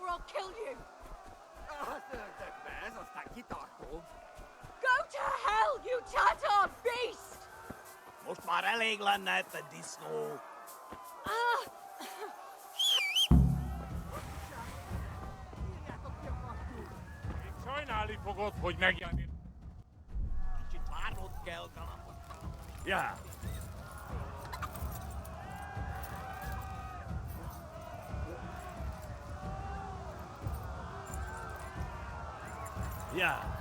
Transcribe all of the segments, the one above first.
or I'll kill you. Go to hell, you Tatar beast! Most már elég lenne itt a disznó. Még sajnálni fogod, hogy megjelent. Kicsit várnod kell, galambot. Ja. Ja.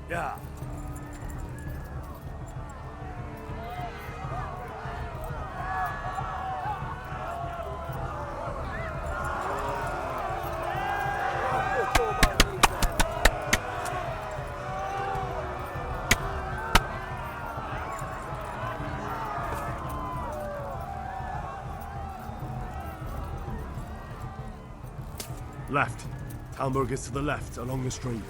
Ja. Left. Talmberg is to the left, along the stream.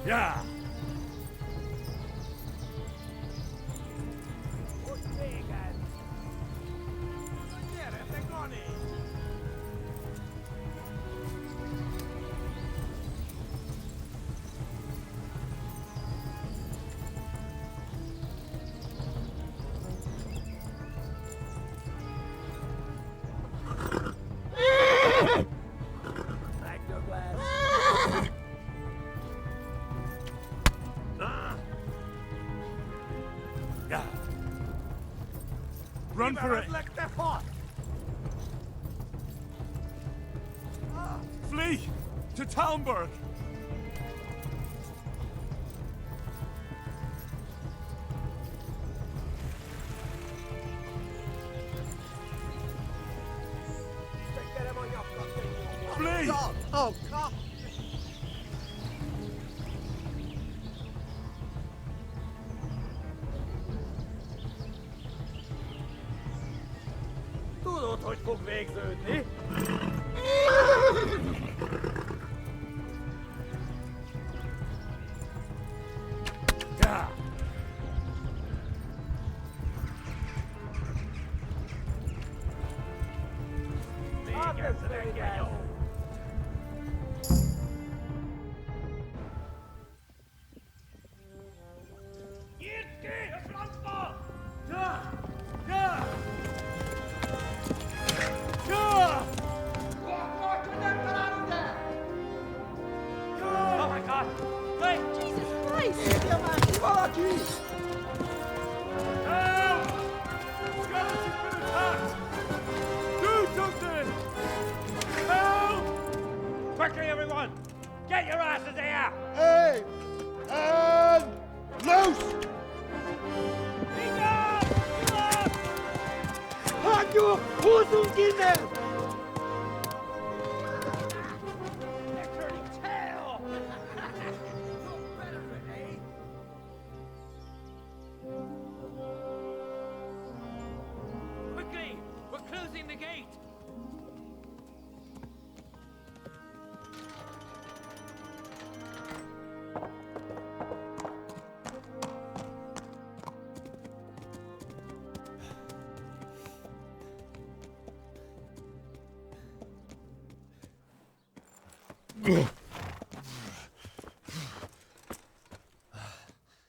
Ja. Run for it! Flee! To Talmberg! Flee! Oh, God! Tudod, hogy fog végződni? Ja. Még egyszer jó. Nyírd ki a francba! Ja! Ja! Ja! Oh my God! Wait! Jesus Christ! Help! Skeleton's been attacked! Do something! Help! Quickly, everyone! Get your asses here! Hey! And loose! Hagyjuk! Húzzunk innen! They're turning tail! Quickly! We're closing the gate!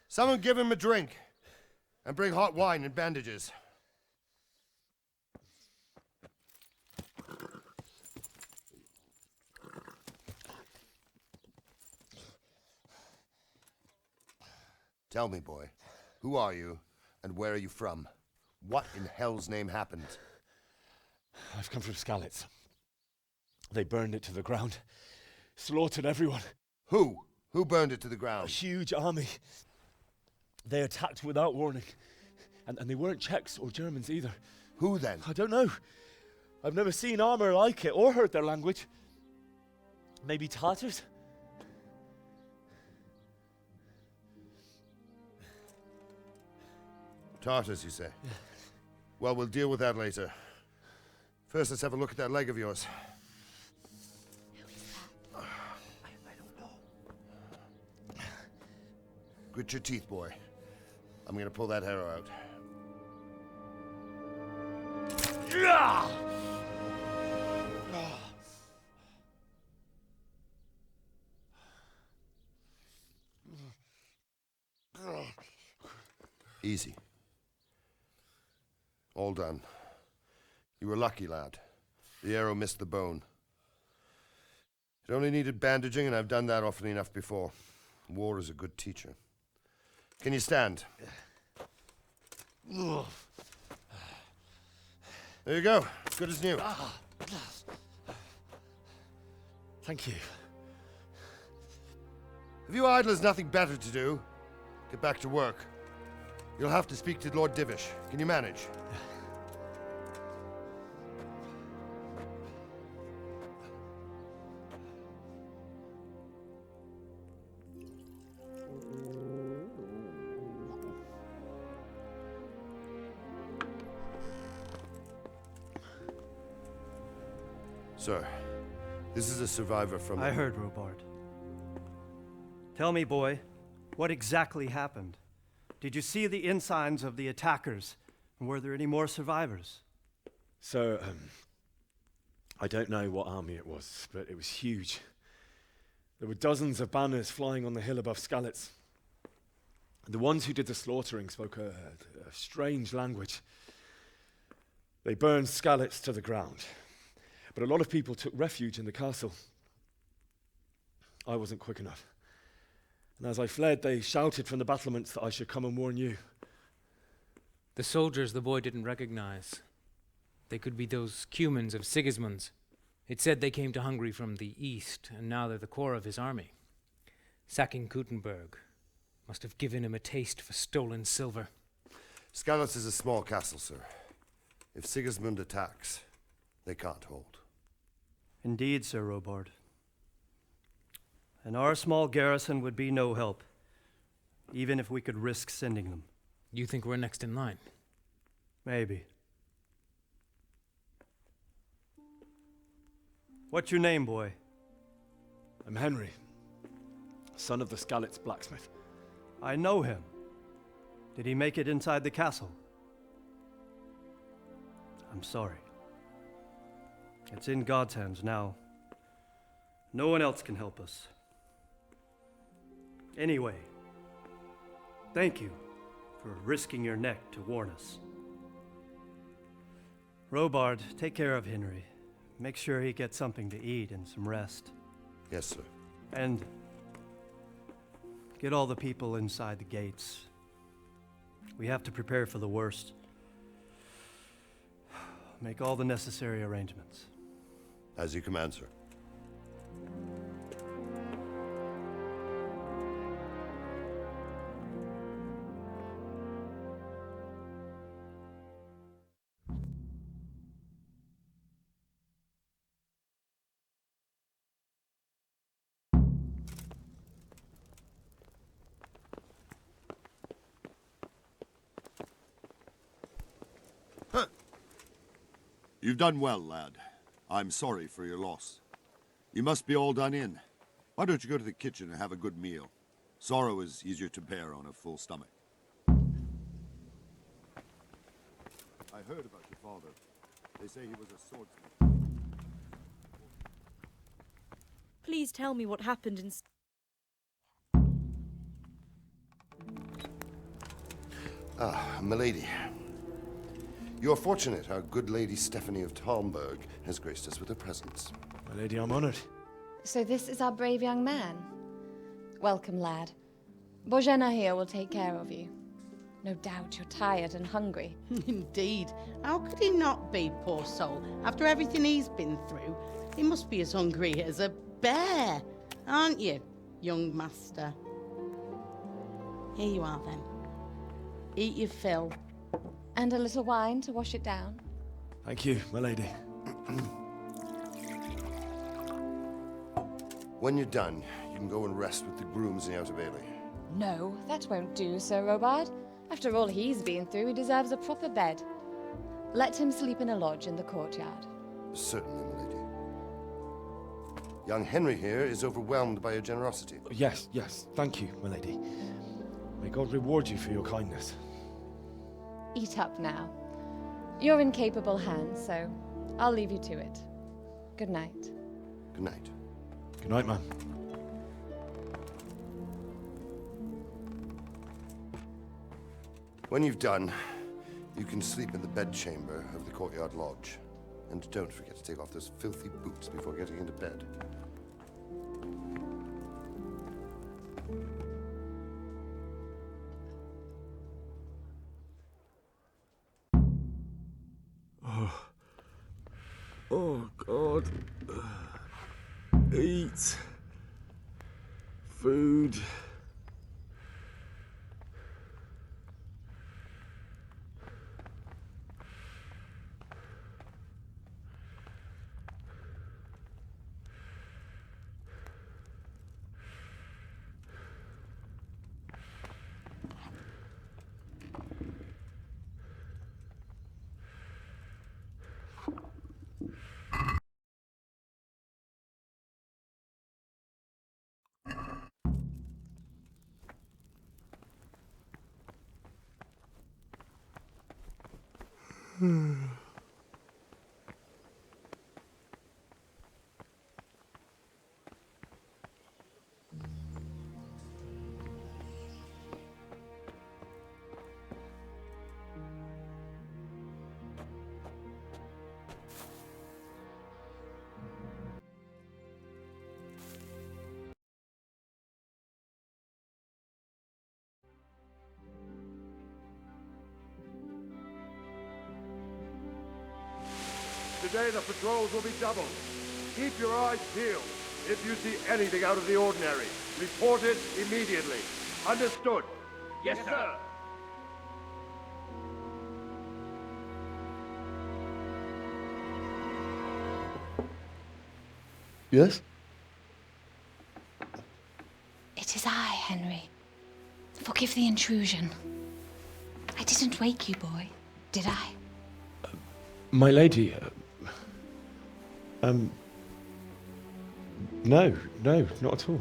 Someone give him a drink. And bring hot wine and bandages. Tell me, boy, who are you, and where are you from? What in hell's name happened? I've come from Skalitz. They burned it to the ground. Slaughtered everyone. Who? Who burned it to the A ground? huge army. They attacked without warning. And they weren't Czechs or Germans either. Who then? I don't know. I've never seen armor like it or heard their language. Maybe Tatars? Tartars, you say? Well, we'll deal with that later. First, let's have a look at that leg of yours. I don't know. Grit your teeth, boy. I'm gonna pull that arrow out. Easy. All done. You were lucky, lad. The arrow missed the bone. It only needed bandaging, and I've done that often enough before. War is a good teacher. Can you stand? There you go. Good as new. Thank you. If you idlers nothing better to do, get back to work. You'll have to speak to Lord Divish. Can you manage? Sir, this is a survivor from... I heard, Robard. Tell me, boy, what exactly happened? Did you see the ensigns of the attackers? And were there any more survivors? So, I don't know what army it was, but it was huge. There were dozens of banners flying on the hill above Skalitz. The ones who did the slaughtering spoke a strange language. They burned Skalitz to the ground. But a lot of people took refuge in the castle. I wasn't quick enough. And as I fled, they shouted from the battlements that I should come and warn you. The soldiers the boy didn't recognize. They could be those Cumans of Sigismund's. It said they came to Hungary from the east, and now they're the core of his army. Sacking Gutenberg must have given him a taste for stolen silver. Skalitz is a small castle, sir. If Sigismund attacks, they can't hold. Indeed, Sir Robard. And our small garrison would be no help, even if we could risk sending them. You think we're next in line? Maybe. What's your name, boy? I'm Henry, son of the Skalitz blacksmith. I know him. Did he make it inside the castle? I'm sorry. It's in God's hands now. No one else can help us. Anyway, thank you for risking your neck to warn us. Robard, take care of Henry. Make sure he gets something to eat and some rest. Yes, sir. And get all the people inside the gates. We have to prepare for the worst. Make all the necessary arrangements. As you command, sir. You've done well, lad. I'm sorry for your loss. You must be all done in. Why don't you go to the kitchen and have a good meal? Sorrow is easier to bear on a full stomach. I heard about your father. They say he was a swordsman. Please tell me what happened in... Ah, milady. You're fortunate our good lady Stephanie of Talmberg has graced us with her presence. My lady, I'm honored. So this is our brave young man. Welcome, lad. Bozhena here will take care of you. No doubt you're tired and hungry. Indeed. How could he not be, poor soul? After everything he's been through, he must be as hungry as a bear, aren't you, young master? Here you are, then. Eat your fill. And a little wine to wash it down. Thank you, my lady. When you're done, you can go and rest with the grooms in the Outer Bailey. No, that won't do, Sir Robard. After all he's been through, he deserves a proper bed. Let him sleep in a lodge in the courtyard. Certainly, my lady. Young Henry here is overwhelmed by your generosity. Yes, yes, thank you, my lady. May God reward you for your kindness. Eat up now. You're in capable hands, so I'll leave you to it. Good night. Good night. Good night, man. When you've done, you can sleep in the bedchamber of the courtyard lodge. And don't forget to take off those filthy boots before getting into bed. Oh, God. Eat. Food. Today the patrols will be doubled. Keep your eyes peeled. If you see anything out of the ordinary, report it immediately. Understood? Yes, sir. Yes? It is I, Henry. Forgive the intrusion. I didn't wake you, boy, did I? My lady, no, not at all.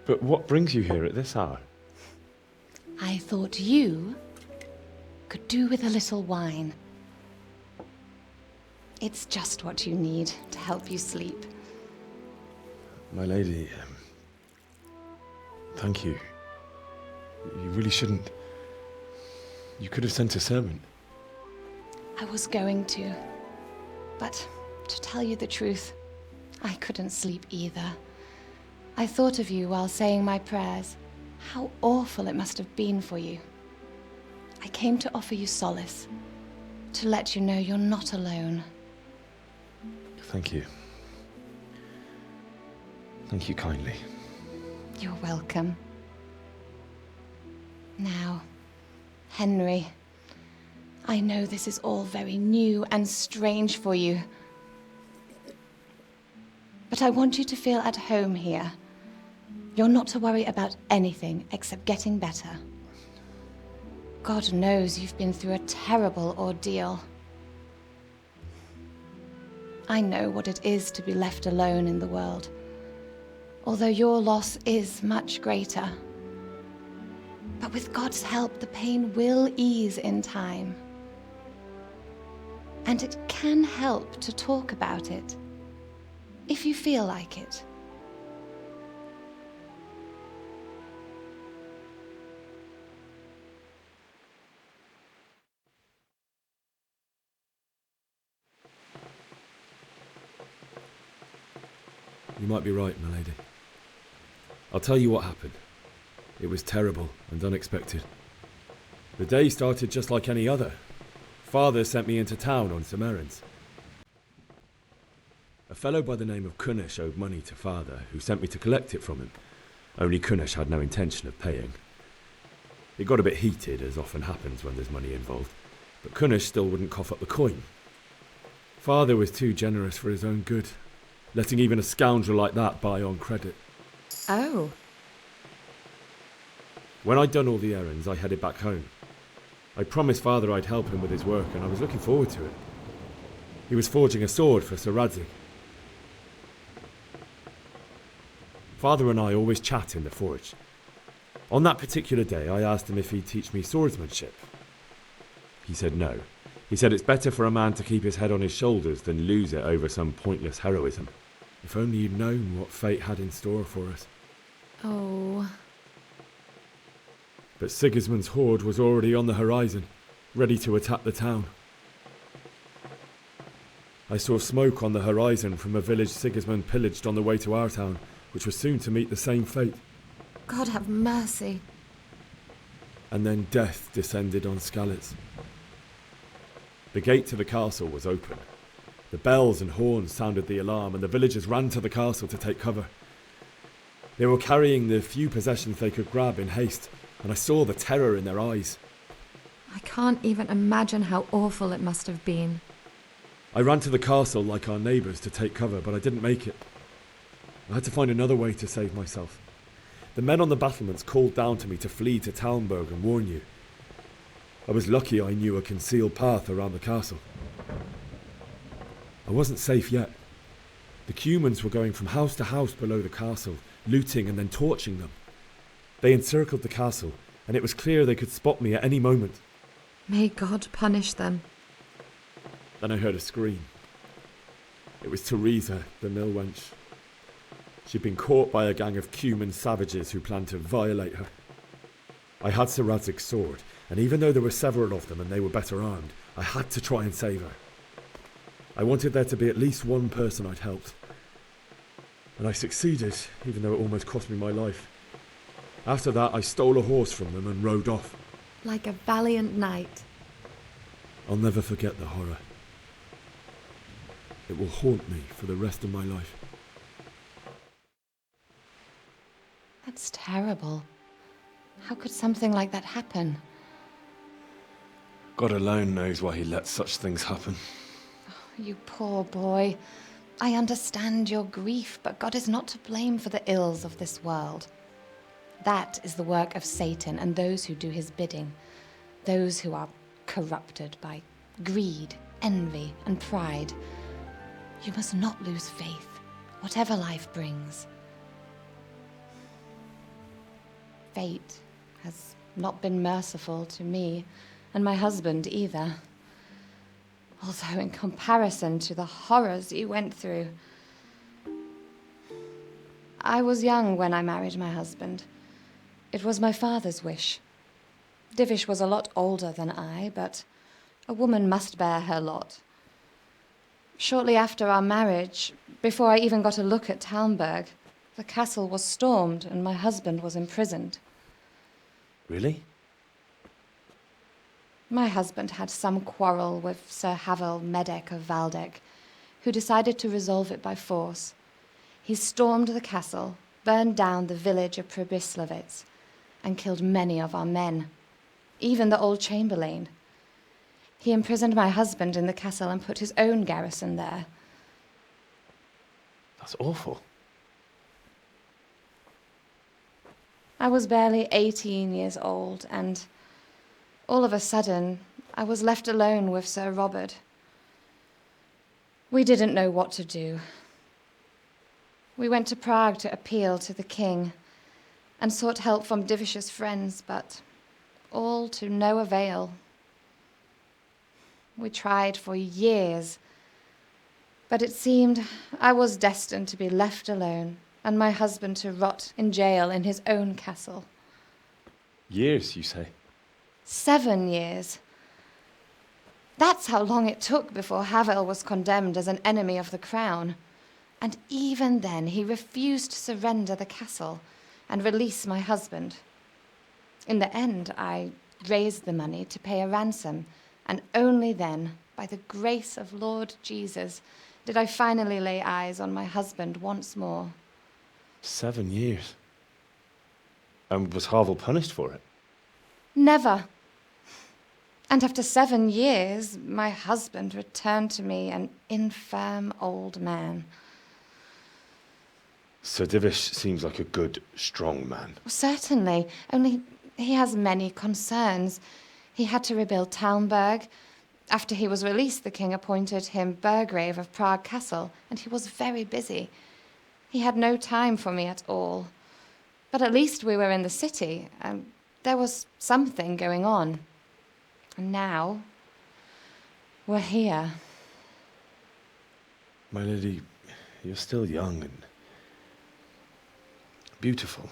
But what brings you here at this hour? I thought you could do with a little wine. It's just what you need to help you sleep. My lady, thank you. You really shouldn't. You could have sent a servant. I was going to, but to tell you the truth, I couldn't sleep either. I thought of you while saying my prayers. How awful it must have been for you. I came to offer you solace, to let you know you're not alone. Thank you. Thank you kindly. You're welcome. Now, Henry, I know this is all very new and strange for you, but I want you to feel at home here. You're not to worry about anything except getting better. God knows you've been through a terrible ordeal. I know what it is to be left alone in the world, although your loss is much greater. But with God's help, the pain will ease in time. And it can help to talk about it, if you feel like it. You might be right, my lady. I'll tell you what happened. It was terrible and unexpected. The day started just like any other. Father sent me into town on some errands. A fellow by the name of Kunish owed money to Father, who sent me to collect it from him. Only Kunish had no intention of paying. It got a bit heated, as often happens when there's money involved, but Kunish still wouldn't cough up the coin. Father was too generous for his own good, letting even a scoundrel like that buy on credit. Oh. When I'd done all the errands, I headed back home. I promised Father I'd help him with his work, and I was looking forward to it. He was forging a sword for Sir Radzig. Father and I always chat in the forge. On that particular day, I asked him if he'd teach me swordsmanship. He said no. He said it's better for a man to keep his head on his shoulders than lose it over some pointless heroism. If only you'd known what fate had in store for us. Oh. But Sigismund's horde was already on the horizon, ready to attack the town. I saw smoke on the horizon from a village Sigismund pillaged on the way to our town, which was soon to meet the same fate. God have mercy. And then death descended on Skalitz. The gate to the castle was open. The bells and horns sounded the alarm, and the villagers ran to the castle to take cover. They were carrying the few possessions they could grab in haste, and I saw the terror in their eyes. I can't even imagine how awful it must have been. I ran to the castle like our neighbours to take cover, but I didn't make it. I had to find another way to save myself. The men on the battlements called down to me to flee to Talmberg and warn you. I was lucky I knew a concealed path around the castle. I wasn't safe yet. The Cumans were going from house to house below the castle, looting and then torching them. They encircled the castle, and it was clear they could spot me at any moment. May God punish them. Then I heard a scream. It was Teresa, the mill wench. She'd been caught by a gang of Cuman savages who planned to violate her. I had Sir Radzig's sword, and even though there were several of them and they were better armed, I had to try and save her. I wanted there to be at least one person I'd helped. And I succeeded, even though it almost cost me my life. After that, I stole a horse from them and rode off. Like a valiant knight. I'll never forget the horror. It will haunt me for the rest of my life. That's terrible. How could something like that happen? God alone knows why he lets such things happen. Oh, you poor boy. I understand your grief, but God is not to blame for the ills of this world. That is the work of Satan and those who do his bidding. Those who are corrupted by greed, envy, and pride. You must not lose faith, whatever life brings. Fate has not been merciful to me, and my husband either. Although in comparison to the horrors you went through. I was young when I married my husband. It was my father's wish. Divish was a lot older than I, but a woman must bear her lot. Shortly after our marriage, before I even got a look at Talmberg, the castle was stormed and my husband was imprisoned. Really? My husband had some quarrel with Sir Havel Medek of Valdek, who decided to resolve it by force. He stormed the castle, burned down the village of Pribyslavitz, and killed many of our men, even the old chamberlain. He imprisoned my husband in the castle and put his own garrison there. That's awful. I was barely 18 years old, and all of a sudden, I was left alone with Sir Robert. We didn't know what to do. We went to Prague to appeal to the king and sought help from Divish's friends, but all to no avail. We tried for years, but it seemed I was destined to be left alone and my husband to rot in jail in his own castle. Years, you say? 7 years. That's how long it took before Havel was condemned as an enemy of the crown. And even then he refused to surrender the castle and release my husband. In the end, I raised the money to pay a ransom, and only then, by the grace of Lord Jesus, did I finally lay eyes on my husband once more. 7 years. And was Harville punished for it? Never. And after 7 years, my husband returned to me an infirm old man. Sir Divish seems like a good, strong man. Certainly, only he has many concerns. He had to rebuild Talmberg. After he was released, the king appointed him Burgrave of Prague Castle, and he was very busy. He had no time for me at all. But at least we were in the city, and there was something going on. And now, we're here. My lady, you're still young and beautiful.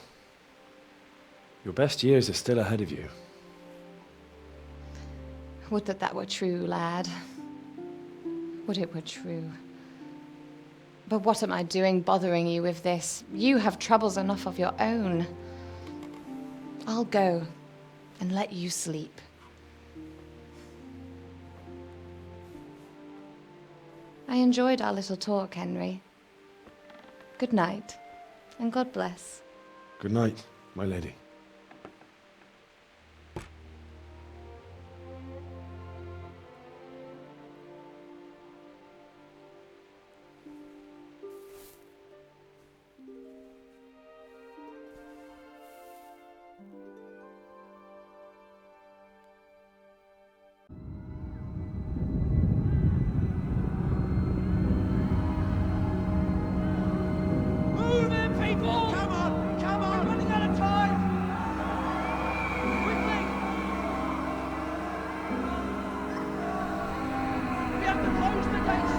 Your best years are still ahead of you. Would that that were true, lad. Would it were true. But what am I doing bothering you with this? You have troubles enough of your own. I'll go and let you sleep. I enjoyed our little talk, Henry. Good night, and God bless. Good night, my lady. Move in, people! Come on! Come on! We're running out of time! Quickly! We have to close the gates!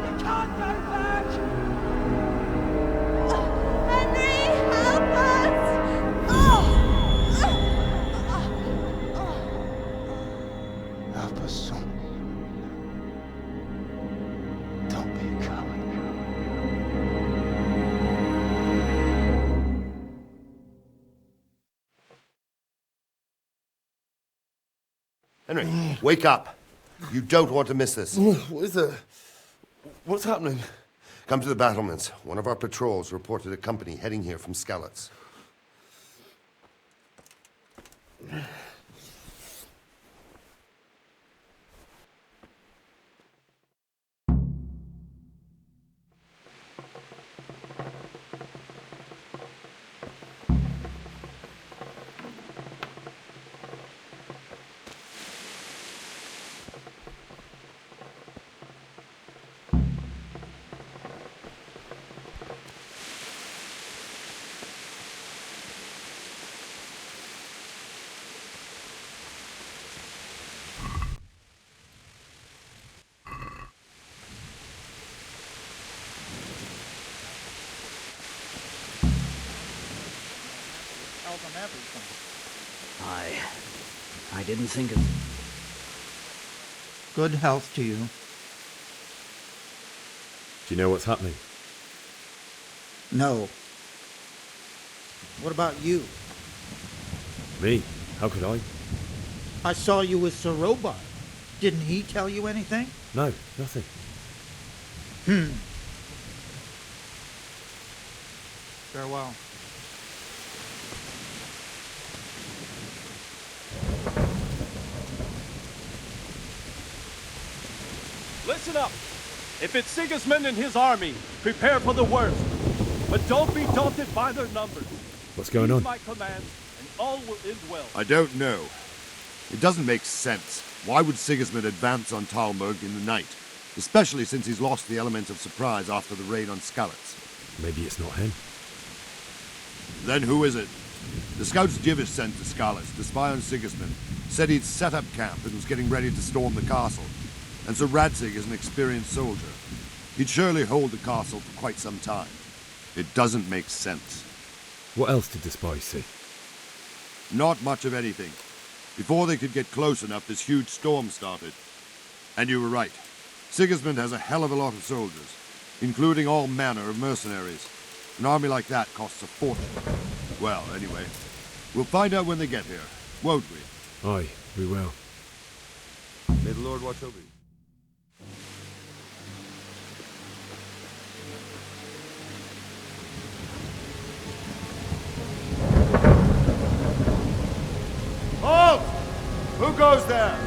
You can't go back! Henry, help us! Help us, son. Don't be a coward. Henry, wake up. You don't want to miss this. What is it? What's happening? Come to the battlements. One of our patrols reported a company heading here from Skalitz. I didn't think of... Good health to you. Do you know what's happening? No. What about you? Me? How could I? I saw you with Sir Robard. Didn't he tell you anything? No, nothing. Farewell. Listen up. If it's Sigismund and his army, prepare for the worst. But don't be daunted by their numbers. What's going on? Heed my command, and all will end well. I don't know. It doesn't make sense. Why would Sigismund advance on Talmberg in the night? Especially since he's lost the element of surprise after the raid on Skalitz. Maybe it's not him. Then who is it? The scouts Divish sent to Skalitz to spy on Sigismund said he'd set up camp and was getting ready to storm the castle. And Sir Radzig is an experienced soldier. He'd surely hold the castle for quite some time. It doesn't make sense. What else did the spies see? Not much of anything. Before they could get close enough, this huge storm started. And you were right. Sigismund has a hell of a lot of soldiers, including all manner of mercenaries. An army like that costs a fortune. Well, anyway, we'll find out when they get here, won't we? Aye, we will. May the Lord watch over you. Halt! Who goes there?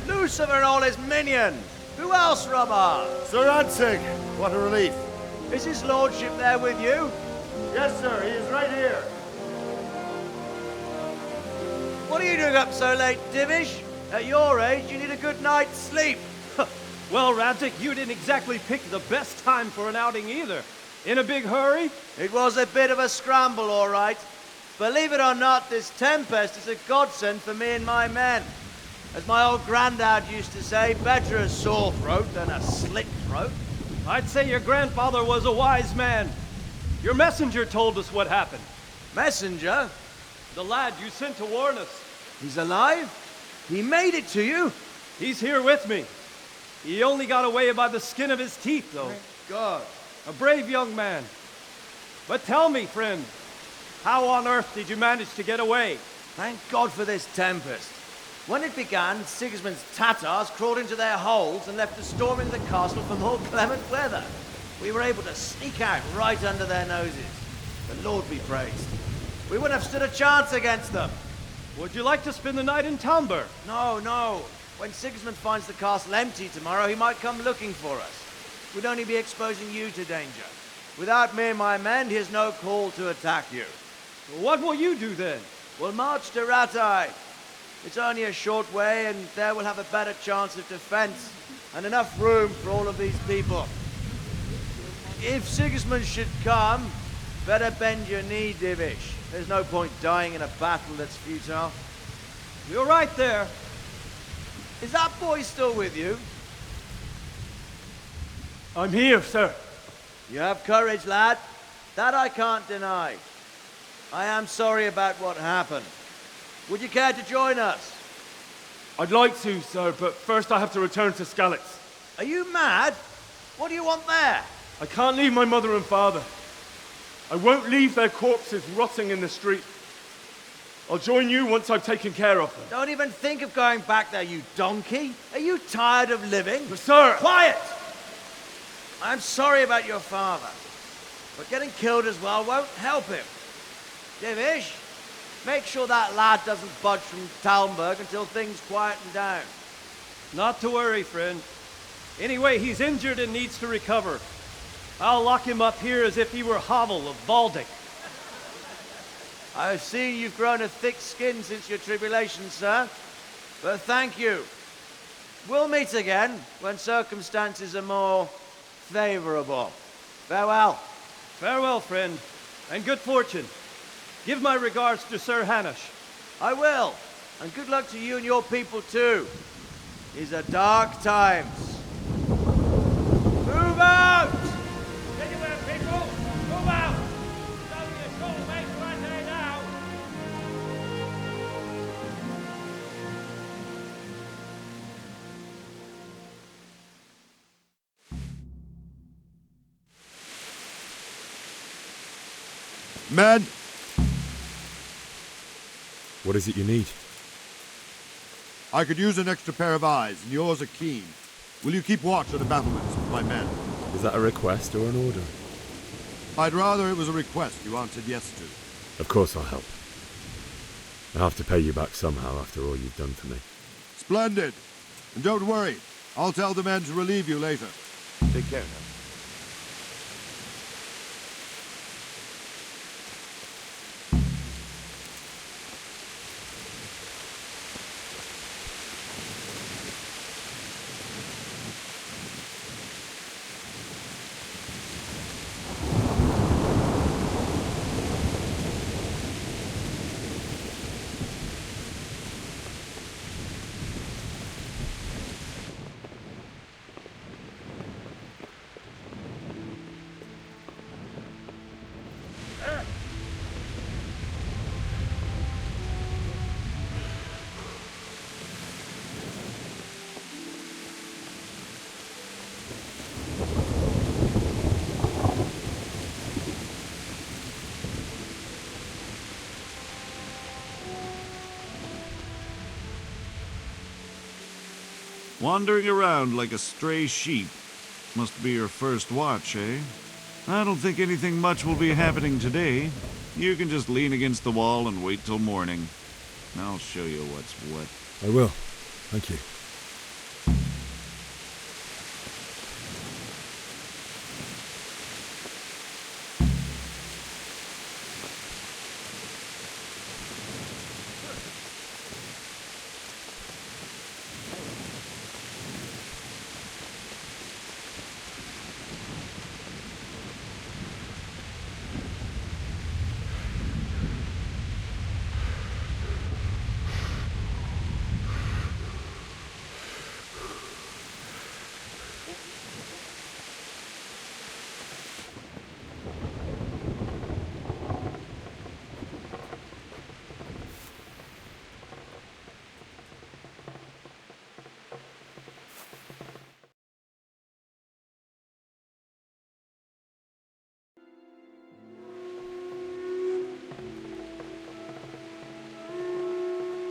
Lucifer and all his minions. Who else, Robert? Sir Ansig! What a relief. Is his lordship there with you? Yes, sir. He is right here. What are you doing up so late, Divish? At your age, you need a good night's sleep. Well, Radzik, you didn't exactly pick the best time for an outing either. In a big hurry? It was a bit of a scramble, all right. Believe it or not, this tempest is a godsend for me and my men. As my old granddad used to say, better a sore throat than a slit throat. I'd say your grandfather was a wise man. Your messenger told us what happened. Messenger? The lad you sent to warn us. He's alive? He made it to you? He's here with me. He only got away by the skin of his teeth, though. Thank God. A brave young man. But tell me, friend, how on earth did you manage to get away? Thank God for this tempest. When it began, Sigismund's Tatars crawled into their holes and left us storming the castle for more clement weather. We were able to sneak out right under their noses. The Lord be praised. We wouldn't have stood a chance against them. Would you like to spend the night in Talmberg? No, no. When Sigismund finds the castle empty tomorrow, he might come looking for us. We'd only be exposing you to danger. Without me and my men, he has no call to attack you. What will you do then? We'll march to Ratai. It's only a short way, and there we'll have a better chance of defense, and enough room for all of these people. If Sigismund should come, better bend your knee, Divish. There's no point dying in a battle that's futile. You're right there. Is that boy still with you? I'm here, sir. You have courage, lad. That I can't deny. I am sorry about what happened. Would you care to join us? I'd like to, sir, but first I have to return to Skalitz. Are you mad? What do you want there? I can't leave my mother and father. I won't leave their corpses rotting in the street. I'll join you once I've taken care of them. Don't even think of going back there, you donkey. Are you tired of living? But sir! Quiet! I'm sorry about your father, but getting killed as well won't help him. Divish, make sure that lad doesn't budge from Talmberg until things quieten down. Not to worry, friend. Anyway, he's injured and needs to recover. I'll lock him up here as if he were Havel of Baldic. I've seen you've grown a thick skin since your tribulation, sir. But thank you. We'll meet again when circumstances are more favorable. Farewell. Farewell, friend, and good fortune. Give my regards to Sir Hanush. I will. And good luck to you and your people, too. These are dark times. Move out! Anywhere, people! Move out! It's only a short way to Ratai now! Men! What is it you need? I could use an extra pair of eyes, and yours are keen. Will you keep watch at the battlements with my men? Is that a request or an order? I'd rather it was a request you answered yes to. Of course I'll help. I have to pay you back somehow after all you've done for me. Splendid! And don't worry, I'll tell the men to relieve you later. Take care now. Wandering around like a stray sheep. Must be your first watch, eh? I don't think anything much will be happening today. You can just lean against the wall and wait till morning. I'll show you what's what. I will. Thank you.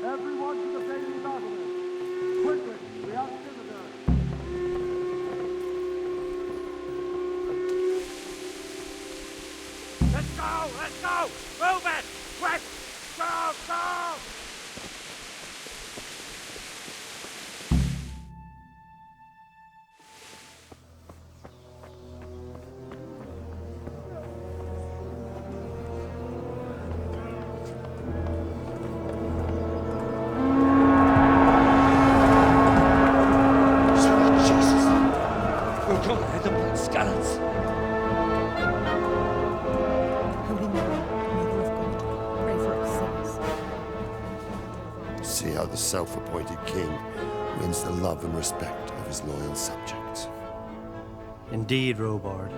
Everyone to the daily battle. Quickly, we have Senator. Let's go! Let's go! Move it! Quick! Go! Go! See how the self-appointed king wins the love and respect of his loyal subjects. Indeed, Robard.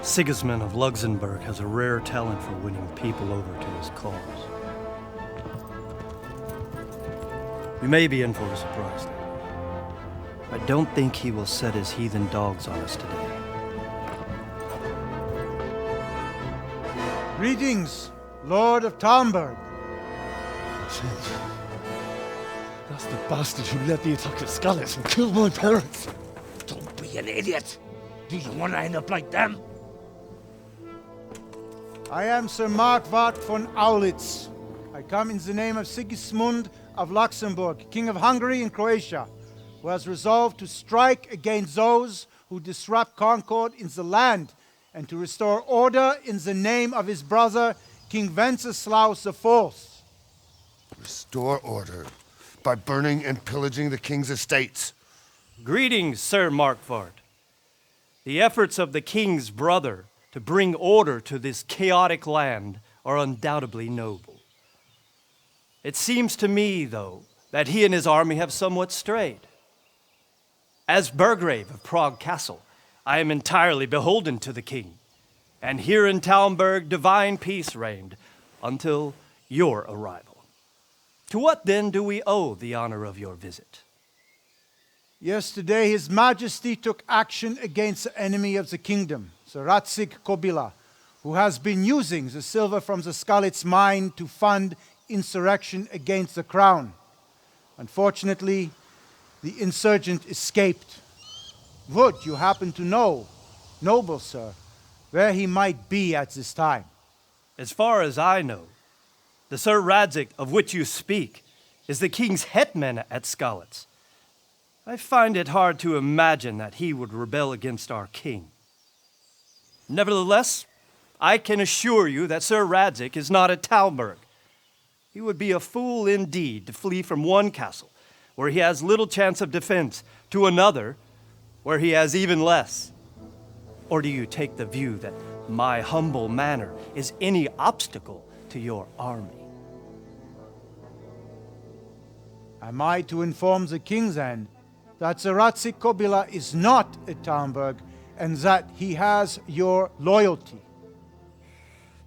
Sigismund of Luxembourg has a rare talent for winning people over to his cause. We may be in for a surprise, though. I don't think he will set his heathen dogs on us today. Greetings, Lord of Talmberg. That's the bastard who led the attack at Skalitz and killed my parents. Don't be an idiot. Do you want to end up like them? I am Sir Markwart von Aulitz. I come in the name of Sigismund of Luxembourg, King of Hungary and Croatia, who has resolved to strike against those who disrupt concord in the land and to restore order in the name of his brother, King Wenceslaus IV. Restore order by burning and pillaging the king's estates. Greetings, Sir Markwart. The efforts of the king's brother to bring order to this chaotic land are undoubtedly noble. It seems to me, though, that he and his army have somewhat strayed. As Burgrave of Prague Castle, I am entirely beholden to the king, and here in Talmberg divine peace reigned until your arrival. To what then do we owe the honor of your visit? Yesterday, His Majesty took action against the enemy of the kingdom, Sir Radzig Kobyla, who has been using the silver from the Skalitz mine to fund insurrection against the crown. Unfortunately, the insurgent escaped. Would you happen to know, noble sir, where he might be at this time? As far as I know, the Sir Radzig of which you speak is the king's hetman at Skalitz. I find it hard to imagine that he would rebel against our king. Nevertheless, I can assure you that Sir Radzig is not at Talmberg. He would be a fool indeed to flee from one castle, where he has little chance of defense, to another, where he has even less. Or do you take the view that my humble manner is any obstacle to your army? Am I to inform the king then that Sir Radzig Kobyla is not at Talmberg and that he has your loyalty?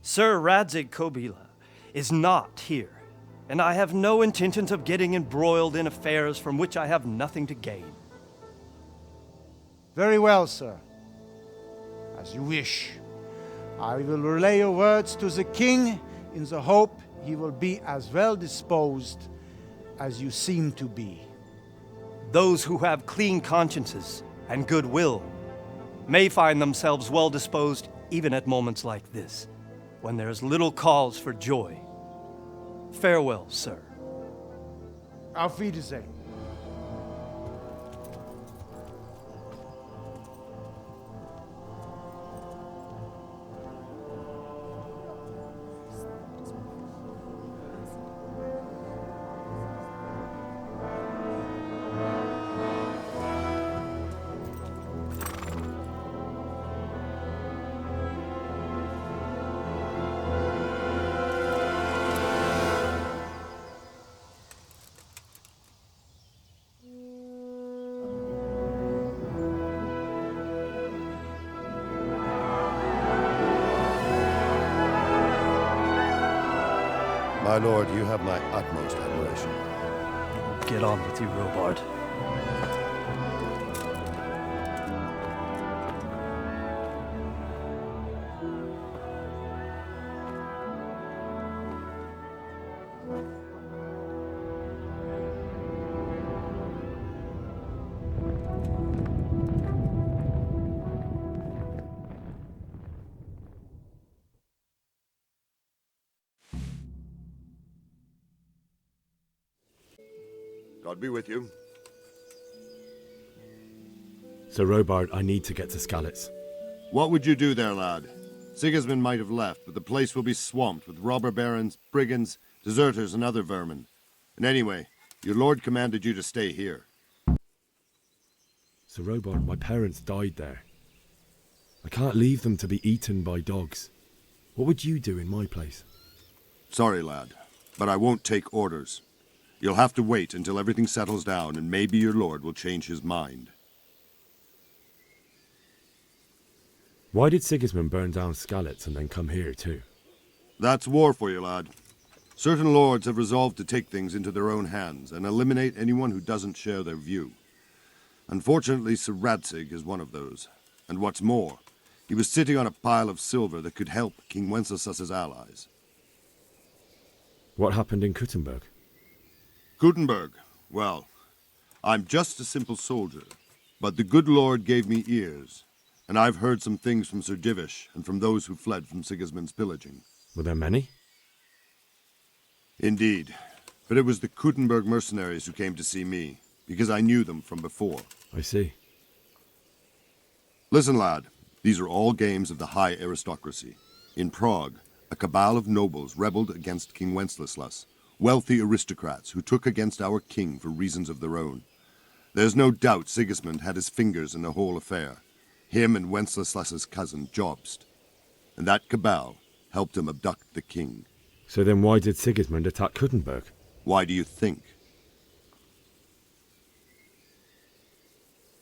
Sir Radzig Kobyla is not here, and I have no intentions of getting embroiled in affairs from which I have nothing to gain. Very well, sir. As you wish. I will relay your words to the king in the hope he will be as well disposed as you seem to be. those who have clean consciences and goodwill may find themselves well disposed even at moments like this, when there is little cause for joy. Farewell, sir. Auf Wiedersehen. My lord, you have my utmost admiration. Get on with you, Robard. God be with you. Sir Robard, I need to get to Skalitz. What would you do there, lad? Sigismund might have left, but the place will be swamped with robber barons, brigands, deserters, and other vermin. And anyway, your lord commanded you to stay here. Sir Robard, my parents died there. I can't leave them to be eaten by dogs. What would you do in my place? Sorry, lad, but I won't take orders. You'll have to wait until everything settles down, and maybe your lord will change his mind. Why did Sigismund burn down Skalitz and then come here too? That's war for you, lad. Certain lords have resolved to take things into their own hands and eliminate anyone who doesn't share their view. Unfortunately, Sir Radzig is one of those. And what's more, he was sitting on a pile of silver that could help King Wenceslas's allies. What happened in Kuttenberg? Gutenberg, well, I'm just a simple soldier, but the good Lord gave me ears, and I've heard some things from Sir Divish and from those who fled from Sigismund's pillaging. Were there many? Indeed, but it was the Kuttenberg mercenaries who came to see me, because I knew them from before. I see. Listen, lad, these are all games of the high aristocracy. In Prague, a cabal of nobles rebelled against King Wenceslas, wealthy aristocrats who took against our king for reasons of their own. There's no doubt Sigismund had his fingers in the whole affair, him and Wenceslas's cousin Jobst. And that cabal helped him abduct the king. So then why did Sigismund attack Kuttenberg? Why do you think?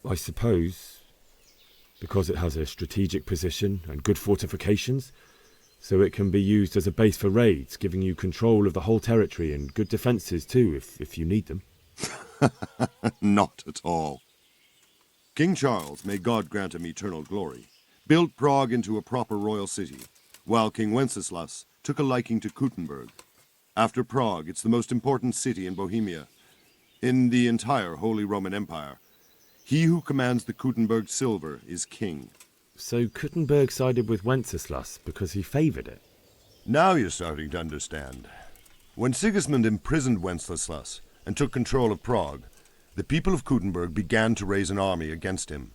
I suppose because it has a strategic position and good fortifications, so it can be used as a base for raids, giving you control of the whole territory and good defences too, if you need them. Not at all. King Charles, may God grant him eternal glory, built Prague into a proper royal city, while King Wenceslas took a liking to Kuttenberg. After Prague, it's the most important city in Bohemia, in the entire Holy Roman Empire. He who commands the Kuttenberg silver is king. So Kuttenberg sided with Wenceslas because he favoured it? Now you're starting to understand. When Sigismund imprisoned Wenceslas and took control of Prague, the people of Kuttenberg began to raise an army against him.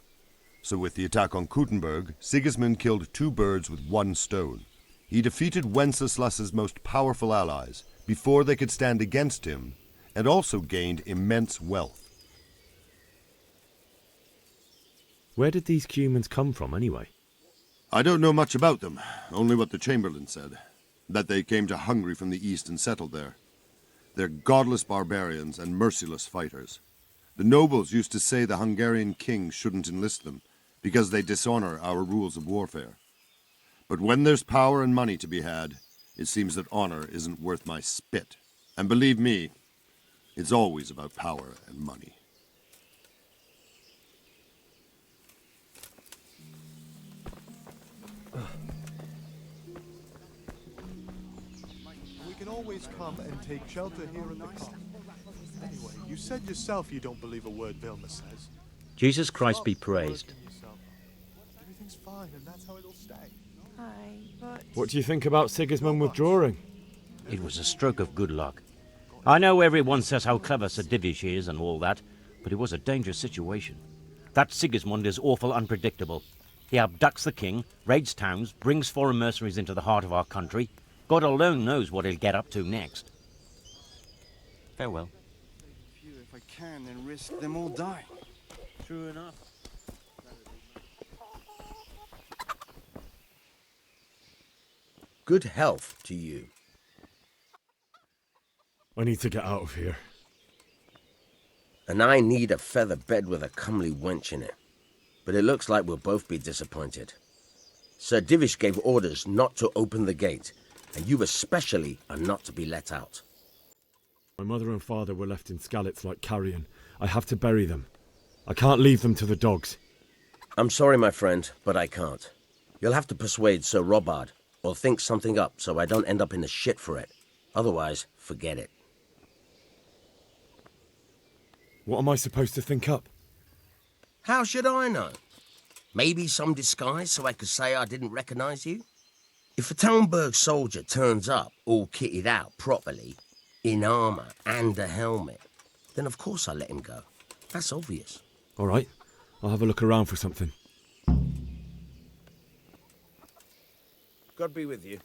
So with the attack on Kuttenberg, Sigismund killed two birds with one stone. He defeated Wenceslas's most powerful allies before they could stand against him, and also gained immense wealth. Where did these Cumans come from, anyway? I don't know much about them, only what the Chamberlain said, that they came to Hungary from the east and settled there. They're godless barbarians and merciless fighters. The nobles used to say the Hungarian king shouldn't enlist them, because they dishonor our rules of warfare. But when there's power and money to be had, it seems that honor isn't worth my spit. And believe me, it's always about power and money. We can always come and take shelter here in the camp. Anyway, You said yourself you don't believe a word Vilma says. Jesus Christ be praised. Everything's fine, and that's how it'll stay. Aye, but... What do you think about Sigismund withdrawing? It was a stroke of good luck. I know everyone says how clever Sir Divish is and all that, but it was a dangerous situation. That Sigismund is awful unpredictable. He abducts the king, raids towns, brings foreign mercenaries into the heart of our country. God alone knows what he'll get up to next. Farewell. If I can, and risk them all dying. True enough. Good health to you. I need to get out of here. And I need a feather bed with a comely wench in it. But it looks like we'll both be disappointed. Sir Divish gave orders not to open the gate, and you especially are not to be let out. My mother and father were left in Skalitz like carrion. I have to bury them. I can't leave them to the dogs. I'm sorry, my friend, but I can't. You'll have to persuade Sir Robard, or think something up so I don't end up in the shit for it. Otherwise, forget it. What am I supposed to think up? How should I know? Maybe some disguise so I could say I didn't recognize you? If a Talmberg soldier turns up all kitted out properly, in armor and a helmet, then of course I let him go. That's obvious. All right, I'll have a look around for something. God be with you.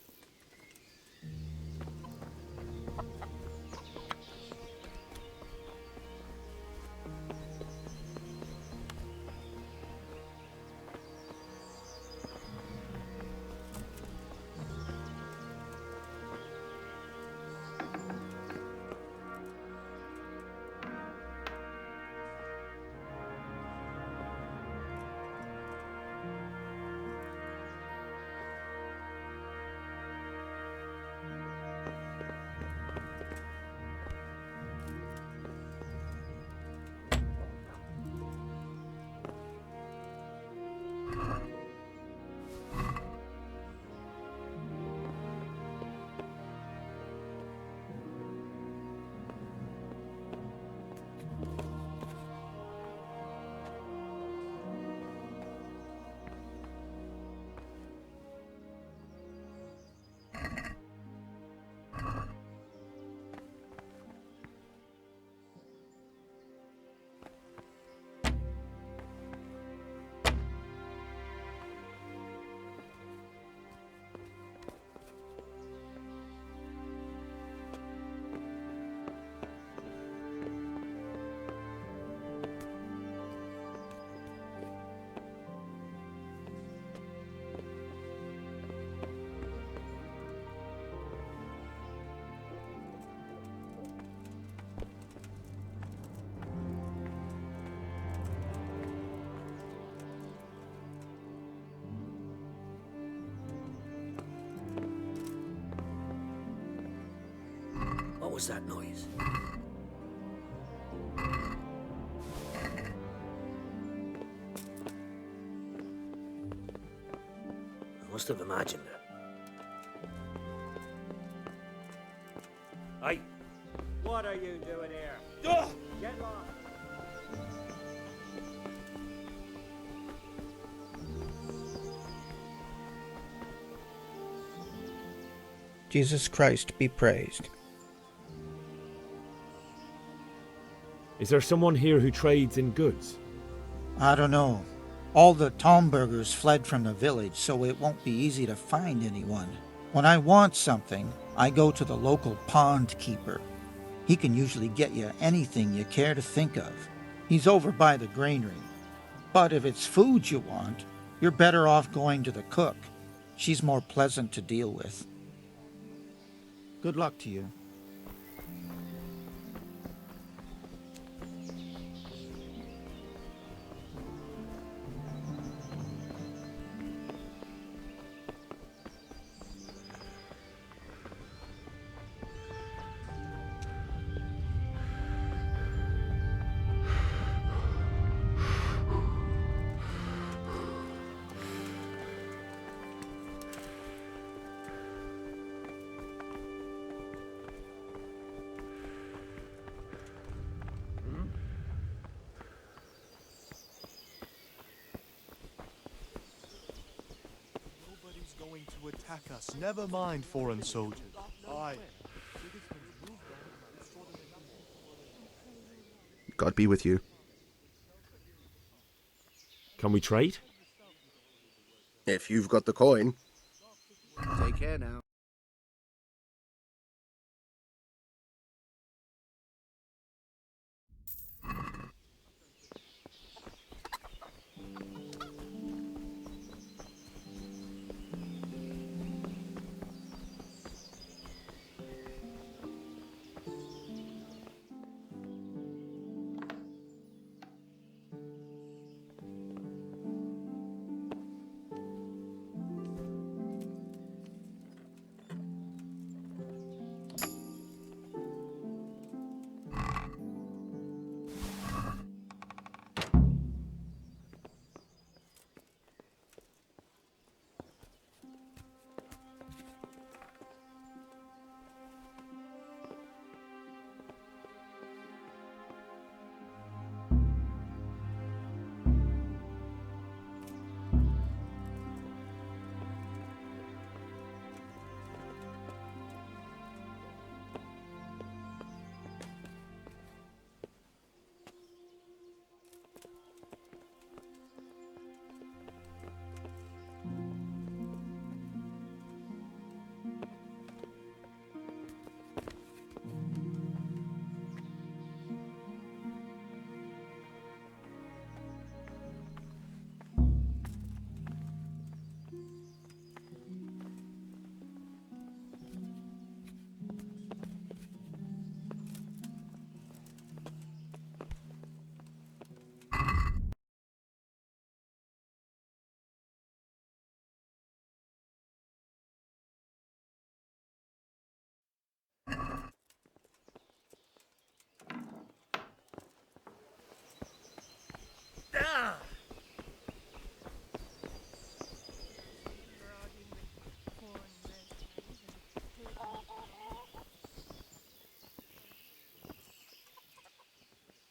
What was that noise? I must have imagined it. Hey, what are you doing here? Get lost. Jesus Christ be praised. Is there someone here who trades in goods? I don't know. All the Talmbergers fled from the village, so it won't be easy to find anyone. When I want something, I go to the local pond keeper. He can usually get you anything you care to think of. He's over by the granary. But if it's food you want, you're better off going to the cook. She's more pleasant to deal with. Good luck to you. going to attack us. Never mind foreign soldiers. Aye. God be with you. Can we trade? If you've got the coin. Take care now.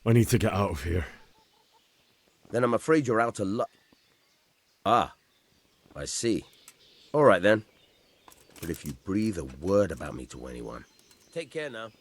I need to get out of here. Then I'm afraid you're out of luck. Ah, I see. All right then. But if you breathe a word about me to anyone... Take care now.